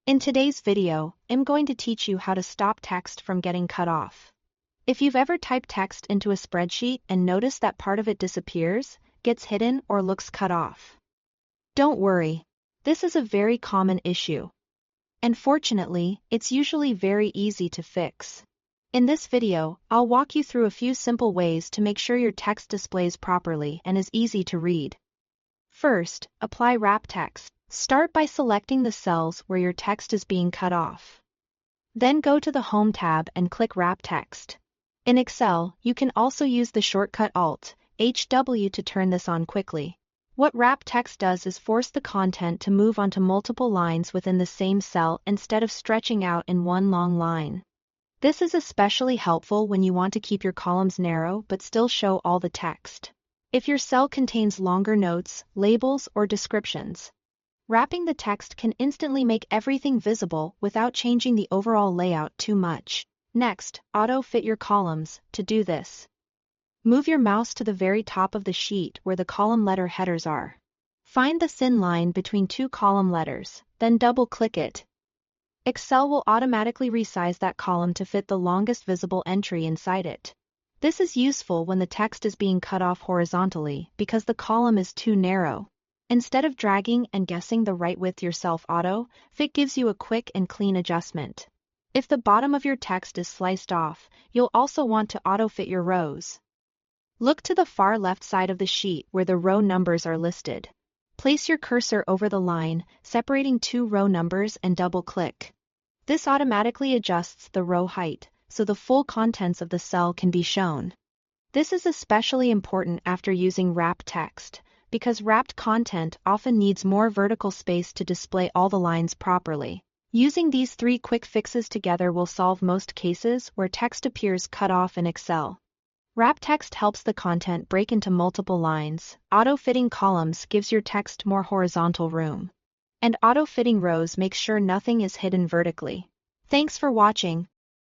In today's video, I'm going to teach you how to stop text from getting cut off. If you've ever typed text into a spreadsheet and noticed that part of it disappears, gets hidden, or looks cut off, don't worry. This is a very common issue. And fortunately, it's usually very easy to fix. In this video, I'll walk you through a few simple ways to make sure your text displays properly and is easy to read. First, apply wrap text. Start by selecting the cells where your text is being cut off. Then go to the Home tab and click Wrap Text. In Excel, you can also use the shortcut Alt-HW to turn this on quickly. What wrap text does is force the content to move onto multiple lines within the same cell instead of stretching out in one long line. This is especially helpful when you want to keep your columns narrow but still show all the text. If your cell contains longer notes, labels, or descriptions, wrapping the text can instantly make everything visible without changing the overall layout too much. Next, auto-fit your columns. To do this, move your mouse to the very top of the sheet where the column letter headers are. Find the thin line between two column letters, then double-click it. Excel will automatically resize that column to fit the longest visible entry inside it. This is useful when the text is being cut off horizontally because the column is too narrow. Instead of dragging and guessing the right width yourself, auto-fit gives you a quick and clean adjustment. If the bottom of your text is sliced off, you'll also want to auto-fit your rows. Look to the far left side of the sheet where the row numbers are listed. Place your cursor over the line, separating two row numbers, and double-click. This automatically adjusts the row height, so the full contents of the cell can be shown. This is especially important after using wrap text, because wrapped content often needs more vertical space to display all the lines properly. Using these three quick fixes together will solve most cases where text appears cut off in Excel. Wrap text helps the content break into multiple lines, auto-fitting columns gives your text more horizontal room, and auto-fitting rows makes sure nothing is hidden vertically. Thanks for watching.